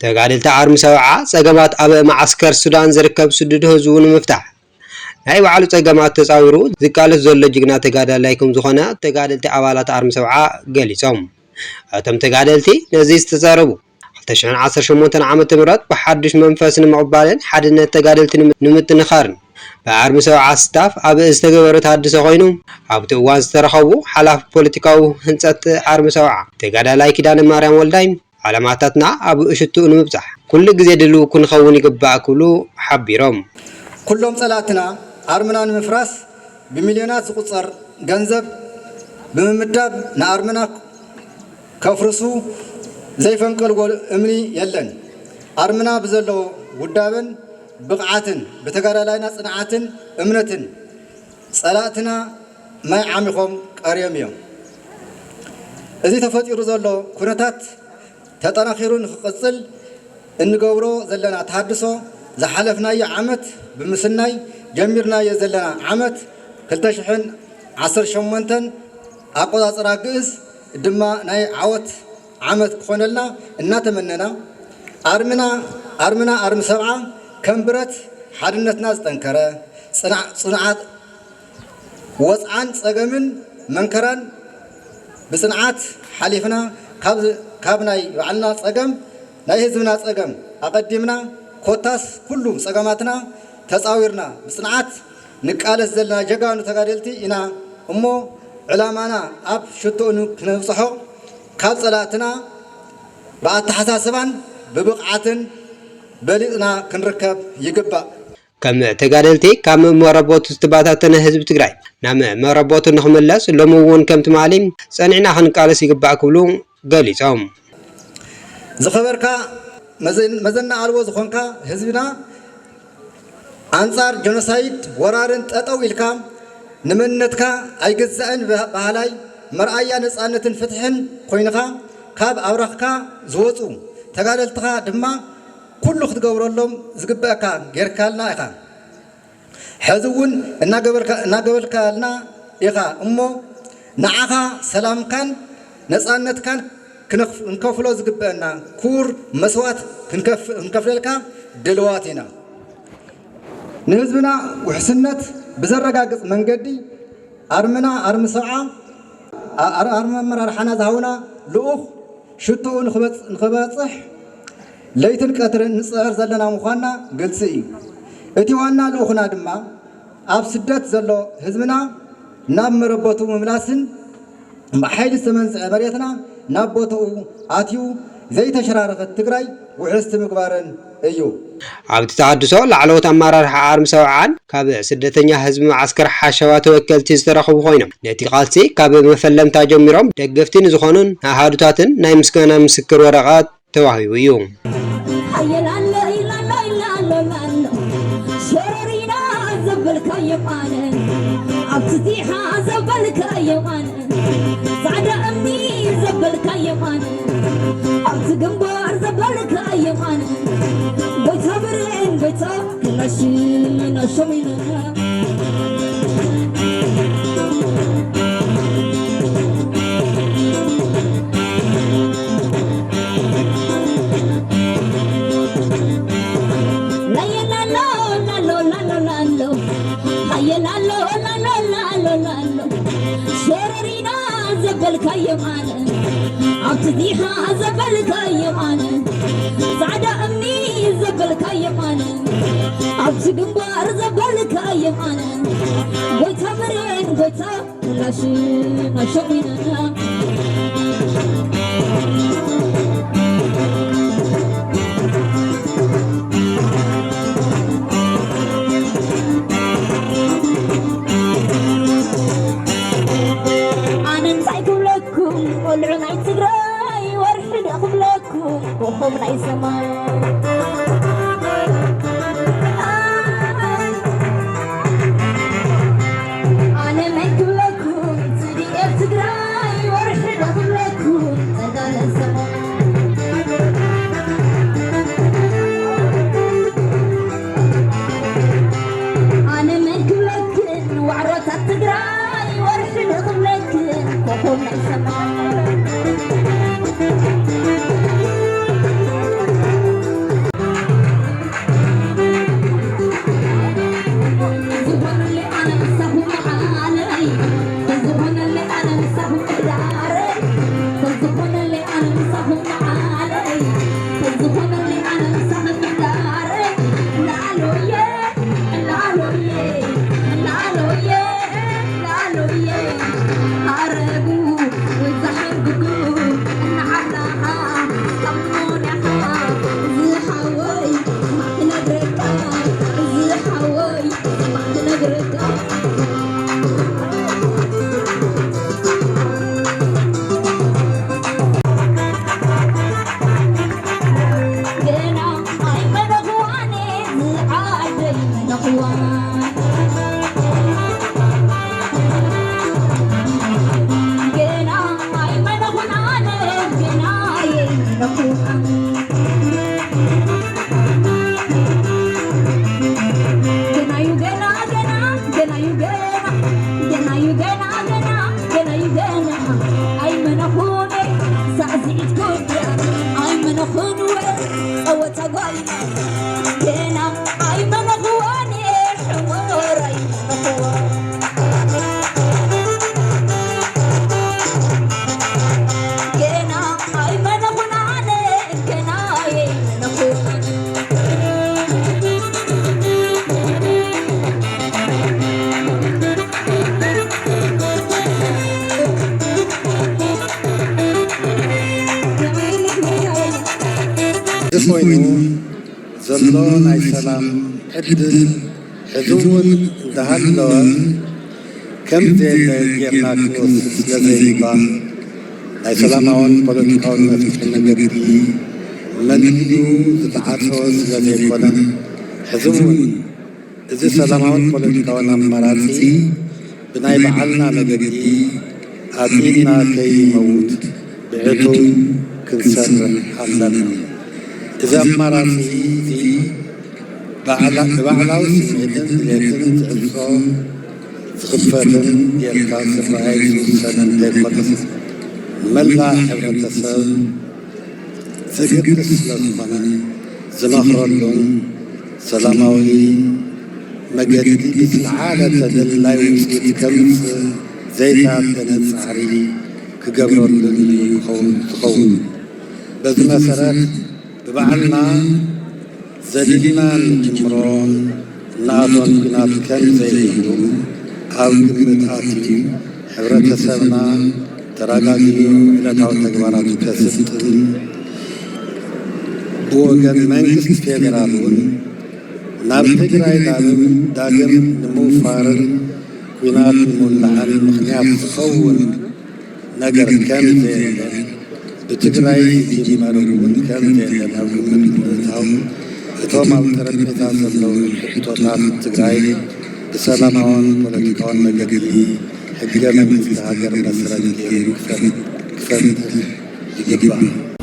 ተጋደልቲ ዓርሚ ሰውዓ ጸገማት ኣብ ማዓስከር ሱዳን ዝርከብ ስዱድ ህዝቡን ምፍታሕ ናይ ባዕሉ ጸገማት ተጻዊሩ ዝቃለስ ዘሎ ጅግና ተጋዳላይ ከም ዝኾነ ተጋደልቲ ኣባላት ዓርሚ ሰውዓ ገሊጾም እቶም ተጋደልቲ ነዚ ዝተዛረቡ 2018 ዓመተ ምህረት ብሓድሽ መንፈስ ንምቕባልን ሓድነት ተጋደልቲ ንምጥንኻርን በዓርሚ ሰውዓ ስታፍ ኣብ ዝተገበረ ታድሶ ኮይኑ ኣብቲ እዋን ዝተረኸቡ ሓላፊ ፖለቲካዊ ህንጸት ዓርሚ ሰውዓ ተጋዳላይ ኪዳነ ማርያም ወልዳይ ዓላማታትና ኣብ እሽቱ ንምብጻሕ ኩሉ ግዜ ድልው ክንኸውን ይግባእ ክብሉ ሓቢሮም ኩሎም ጸላትና ዓርምና ንምፍራስ ብሚልዮናት ዝቁጸር ገንዘብ ብምምዳብ ንዓርምና ከፍርሱ ዘይፈንቅልዎ እምኒ የለን ዓርምና ብዘለዎ ውዳብን ብቕዓትን በተጋዳላይና ጽንዓትን እምነትን ጸላእትና ማይ ዓሚኾም ቀርዮም እዮም እዚ ተፈጢሩ ዘሎ ኩነታት ተጠናኺሩ ንኽቕጽል እንገብሮ ዘለና ተሃድሶ ዝሓለፍናዮ ዓመት ብምስናይ ጀሚርናዮ ዘለና ዓመት 2018 ኣቆጻጽራ ግእዝ ድማ ናይ ዓወት ዓመት ክኾነልና እናተመነና ዓርሚ ሰብዓ ከም ብረት ሓድነትና ዝጠንከረ ጽንዓት ወጽዓን ጸገምን መንከራን ብጽንዓት ሓሊፍና ካብ ናይ ባዕልና ጸገም ናይ ህዝብና ጸገም ኣቐዲምና ኮታስ ኩሉ ጸገማትና ተጻዊርና ብጽንዓት ንቃለስ ዘለና ጀጋኑ ተጋደልቲ ኢና እሞ ዕላማና ኣብ ሽቶኡ ክንብጽሖ ካብ ጸላእትና ብኣተሓሳስባን ብብቕዓትን በሊጥና ክንርከብ ይግባእ ከም ተጋደልቲ ካብ መረቦቱ ዝተባታተነ ህዝቢ ትግራይ ናብ መረቦቱ ንኽምለስ ሎሚ እውን ከም ትማሊ ጸኒዕና ክንቃለስ ይግባእ ክብሉ ገሊጾም ዝኸበርካ መዘና ኣልቦ ዝኾንካ ህዝብና ኣንጻር ጀኖሳይድ ወራርን ጠጠው ኢልካ ንመንነትካ ኣይገዛእን ባህላይ መርኣያ ነጻነትን ፍትሕን ኮይንኻ ካብ ኣብራኽካ ዝወፁ ተጋደልትኻ ድማ ኩሉ ክትገብረሎም ዝግበአካ ጌርካልና ኢኻ ሕዚ እውን እናገበልካልና ኢኻ እሞ ንዓኻ ሰላምካን ነጻነትካን ክንከፍሎ ዝግበአና ክቡር መስዋዕት ክንከፍለልካ ድልዋት ኢና ንህዝብና ውሕስነት ብዘረጋግጽ መንገዲ ዓርሚ ሰብዓ ዓርሚ ኣመራርሓና ዝሃቡና ልኡኽ ሽቱኡ ንኽበጽሕ ለይትን ቀትርን ንጽር ዘለና ምዃንና ግልጽ እዩ እቲ ዋና ልኡኽና ድማ ኣብ ስደት ዘሎ ህዝብና ናብ መረቦቱ ምምላስን ብሓይሊ ዝተመንጽዐ መሬትና ናብ ቦትኡ ኣትዩ ዘይተሸራረፈት ትግራይ ውሕስቲ ምግባርን እዩ ኣብቲ ተሃድሶ ላዕለዎት ኣመራርሓ ዓርሚ ሰውዓን ካብ ስደተኛ ህዝቢ ማዓስከር ሓሸዋ ተወከልቲ ዝተረኸቡ ኮይኖም ነቲ ቃልሲ ካብ መፈለምታ ጀሚሮም ደገፍቲ ንዝኾኑን ኣሃዱታትን ናይ ምስጋና ምስክር ወረቐት ተዋሂቡ እዩ ኮይኑ ዘሎ ናይ ሰላም ዕድል ሕዝውን እንዳሃለወ ከም ዘየለ ጌርና ክንወስድ ስለዘይግባእ ናይ ሰላማውን ፖለቲካውን መፍትሒ መንገዲ መሊሉ ዝተዓፀወ ስለዘይኮነ ሕዝውን እዚ ሰላማውን ፖለቲካውን ኣማራፂ ብናይ በዓልና መገዲ ኣጢና ከይመውት ብዕቱ ክንሰርሕ ኣለና። እዚ ኣማራፂ እዚ ብባዕላዊ ስምዒትን ድሌትን ዝዕፆ ዝኽፈትን ጌርካ ዝረኣይ ዝውሰን እንተይኮነስ መላእ ሕብረተሰብ ዘገድስ ስለዝኾነ ዝመኽረሉን ሰላማዊ መገዲ ብዝለዓለ ተደላይ ውፅኢት ከምፅእ ዘይተኣደነ ፃዕሪ ክገብረሉን ዝኸውን በዚ መሰረት ብባዕልና ዘዲድና ንጅምሮን ንኣቶን ኩናት ከም ዘይህሉ ኣብ ግምት ኣትዩ ሕብረተሰብና ተረጋጊኡ ዕለታዊ ተግባራቱ ከስልጥን ብወገን መንግስቲ ፌደራል እውን ናብ ትግራይ ዳግም ንምውፋርን ኩናት ንምውላዕን ምክንያት ዝኸውን ነገር ከም ዘየለን ብትግራይ ዝጅመር እውን ከም ዘየለን ኣብ ግምት ብምእታው እቶም ኣብ ጠረጴዛ ዘለዉ ሕቶታት ትግራይ ብሰላማውን ፖለቲካውን መገዲ ሕገ መንግስቲ ሃገር መሰረት ገይሩ ክፈትሕ ይግባእ።